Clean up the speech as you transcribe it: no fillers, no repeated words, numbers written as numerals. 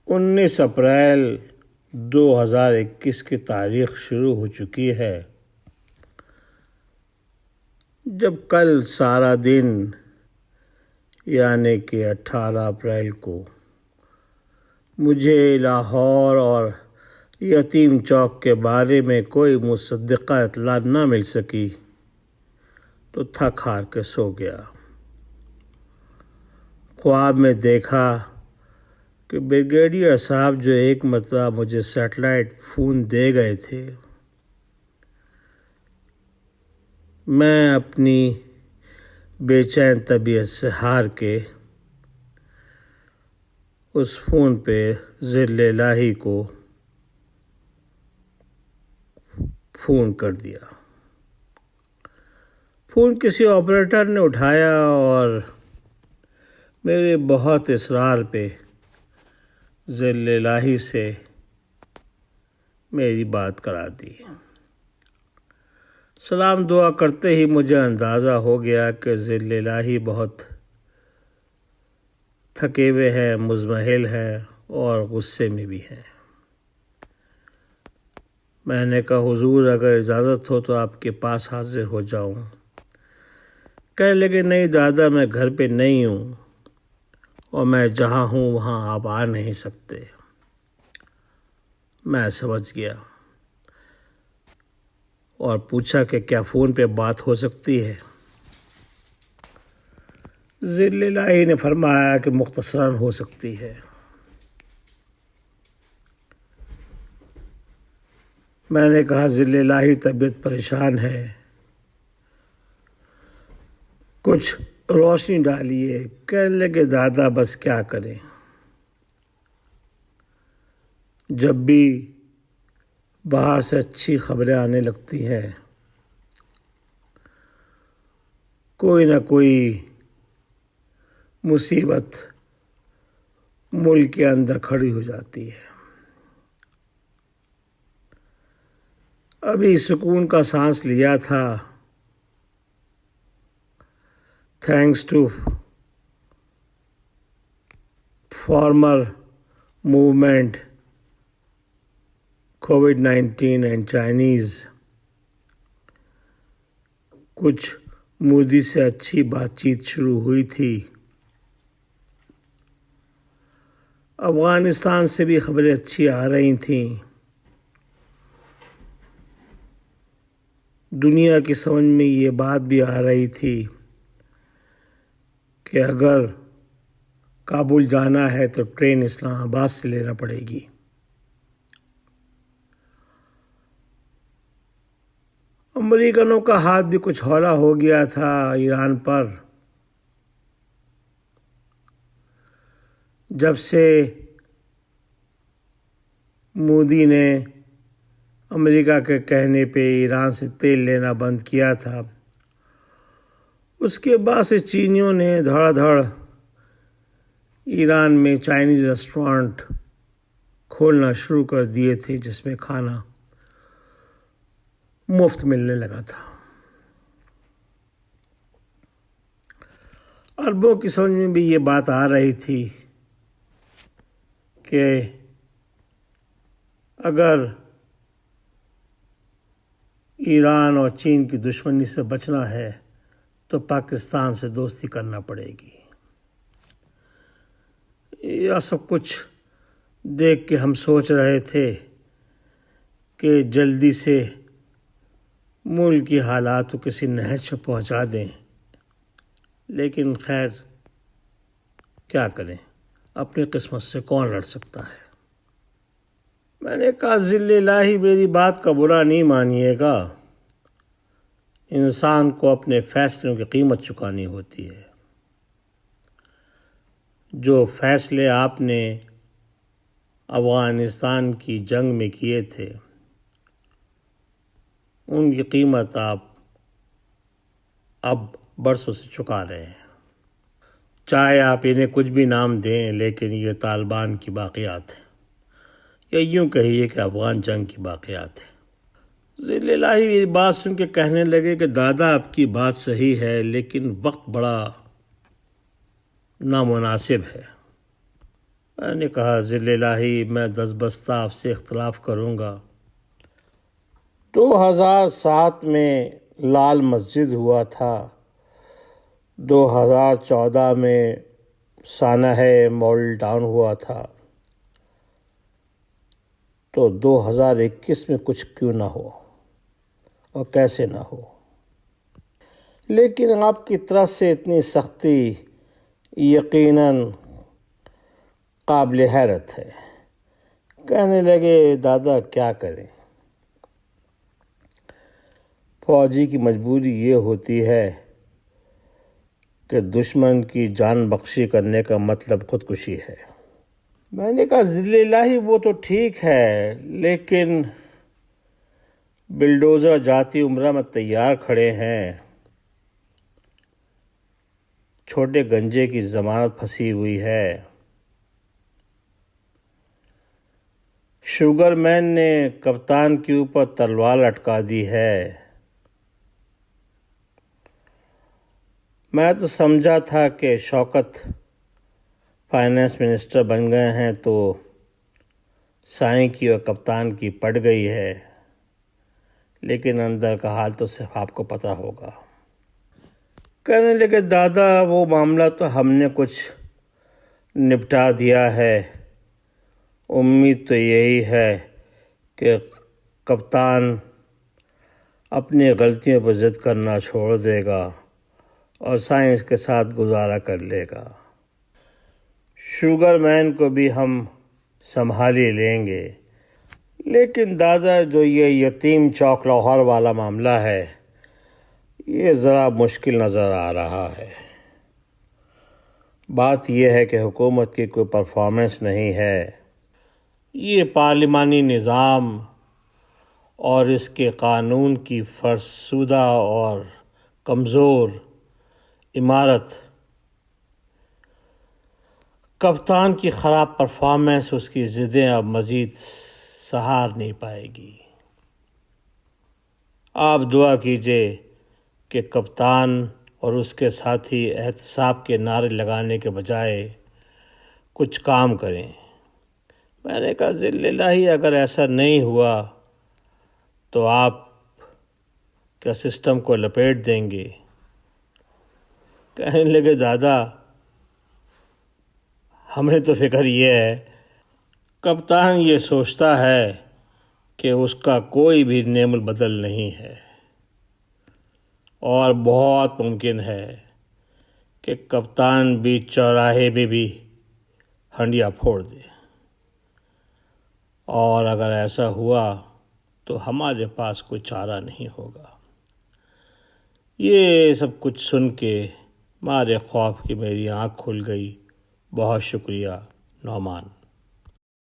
19 April 2021 کی تاریخ شروع ہو چکی ہے، جب کل سارا دن یعنی کہ 18 اپریل کو مجھے لاہور اور یتیم چوک کے بارے میں کوئی مصدقہ اطلاع نہ مل سکی تو تھک ہار کے سو گیا۔ خواب میں دیکھا کہ بریگیڈیئر صاحب جو ایک مرتبہ مجھے سیٹلائٹ فون دے گئے تھے، میں اپنی بے چین طبیعت سے ہار کے اس فون پہ ذل الہی کو فون کر دیا۔ فون کسی آپریٹر نے اٹھایا اور میرے بہت اصرار پہ ذل الہی سے میری بات کرا دی۔ سلام دعا کرتے ہی مجھے اندازہ ہو گیا کہ ذل الہی بہت تھکے ہوئے ہیں، مزمحل ہیں اور غصے میں بھی ہیں۔ میں نے کہا حضور اگر اجازت ہو تو آپ کے پاس حاضر ہو جاؤں۔ کہنے لگے نہیں دادا، میں گھر پہ نہیں ہوں اور میں جہاں ہوں وہاں آپ آ نہیں سکتے۔ میں سمجھ گیا اور پوچھا کہ کیا فون پہ بات ہو سکتی ہے؟ ذل الہی نے فرمایا کہ مختصراً ہو سکتی ہے۔ میں نے کہا ذل الہی طبیعت پریشان ہے، کچھ روشنی ڈالیے۔ کہنے لگے دادا بس کیا کریں، جب بھی باہر سے اچھی خبریں آنے لگتی ہیں کوئی نہ کوئی مصیبت ملک کے اندر کھڑی ہو جاتی ہے۔ ابھی سکون کا سانس لیا تھا، thanks to farmer movement COVID-19 and Chinese, کچھ مودی سے اچھی بات چیت شروع ہوئی تھی۔ افغانستان سے بھی خبریں اچھی آ رہی تھیں۔ دنیا کی سمجھ میں یہ بات بھی آ رہی تھی کہ اگر کابل جانا ہے تو ٹرین اسلام آباد سے لینا پڑے گی۔ امریکنوں کا ہاتھ بھی کچھ ہولا ہو گیا تھا ایران پر، جب سے مودی نے امریکہ کے کہنے پہ ایران سے تیل لینا بند کیا تھا۔ اس کے بعد سے چینیوں نے دھڑا دھڑ ایران میں چائنیز ریسٹورانٹ کھولنا شروع کر دیے تھے، جس میں کھانا مفت ملنے لگا تھا۔ عربوں کی سمجھ میں بھی یہ بات آ رہی تھی کہ اگر ایران اور چین کی دشمنی سے بچنا ہے تو پاکستان سے دوستی کرنا پڑے گی۔ یہ سب کچھ دیکھ کے ہم سوچ رہے تھے کہ جلدی سے ملک کی حالات کو کسی نہج پہ پہنچا دیں، لیکن خیر کیا کریں، اپنی قسمت سے کون لڑ سکتا ہے۔ میں نے کہا ذل الہی میری بات کا برا نہیں مانیے گا، انسان کو اپنے فیصلوں کی قیمت چکانی ہوتی ہے۔ جو فیصلے آپ نے افغانستان کی جنگ میں کیے تھے ان کی قیمت آپ اب برسوں سے چکا رہے ہیں۔ چاہے آپ انہیں کچھ بھی نام دیں، لیکن یہ طالبان کی باقیات ہیں، یا یوں کہیے کہ افغان جنگ کی باقیات ہیں۔ ذل الہی یہ بات سن کے کہنے لگے کہ دادا آپ کی بات صحیح ہے، لیکن وقت بڑا نامناسب ہے۔ میں نے کہا ذل الہی میں دستبستہ آپ سے اختلاف کروں گا۔ 2007 میں لال مسجد ہوا تھا، 2014 میں سانحہ ماڈل ٹاؤن ہوا تھا، تو 2021 میں کچھ کیوں نہ ہو اور کیسے نہ ہو۔ لیکن آپ کی طرف سے اتنی سختی یقیناً قابل حیرت ہے۔ کہنے لگے دادا کیا کریں، فوجی کی مجبوری یہ ہوتی ہے کہ دشمن کی جان بخشی کرنے کا مطلب خودکشی ہے۔ میں نے کہا ذل الہی وہ تو ٹھیک ہے، لیکن بلڈوزر جاتی عمرہ میں تیار کھڑے ہیں، چھوٹے گنجے کی ضمانت پھنسی ہوئی ہے، شوگر مین نے کپتان کے اوپر تلوار لٹکا دی ہے۔ میں تو سمجھا تھا کہ شوکت فائنانس منسٹر بن گئے ہیں تو سائیں کی اور کپتان کی پڑ گئی ہے، لیکن اندر کا حال تو صرف آپ کو پتہ ہوگا۔ کہنے لگے دادا وہ معاملہ تو ہم نے کچھ نپٹا دیا ہے، امید تو یہی ہے کہ کپتان اپنی غلطیوں پر ضد کرنا چھوڑ دے گا اور سائنس کے ساتھ گزارا کر لے گا، شوگر مین کو بھی ہم سنبھال ہی لیں گے۔ لیکن دادا جو یہ یتیم چوک لاہور والا معاملہ ہے یہ ذرا مشکل نظر آ رہا ہے۔ بات یہ ہے کہ حکومت کی کوئی پرفارمنس نہیں ہے، یہ پارلیمانی نظام اور اس کے قانون کی فرسودہ اور کمزور عمارت، کپتان کی خراب پرفارمنس اس کی ضدیں اب مزید سہار نہیں پائے گی۔ آپ دعا کیجئے کہ کپتان اور اس کے ساتھی احتساب کے نعرے لگانے کے بجائے کچھ کام کریں۔ میں نے کہا ذل الہی اگر ایسا نہیں ہوا تو آپ کیا سسٹم کو لپیٹ دیں گے؟ کہنے لگے دادا ہمیں تو فکر یہ ہے، کپتان یہ سوچتا ہے کہ اس کا کوئی بھی نعم البدل نہیں ہے اور بہت ممکن ہے کہ کپتان بیچ چوراہے میں بھی ہنڈیا پھوڑ دے، اور اگر ایسا ہوا تو ہمارے پاس کوئی چارہ نہیں ہوگا۔ یہ سب کچھ سن کے مارے خوف کی میری آنکھ کھل گئی۔ بہت شکریہ نعمان۔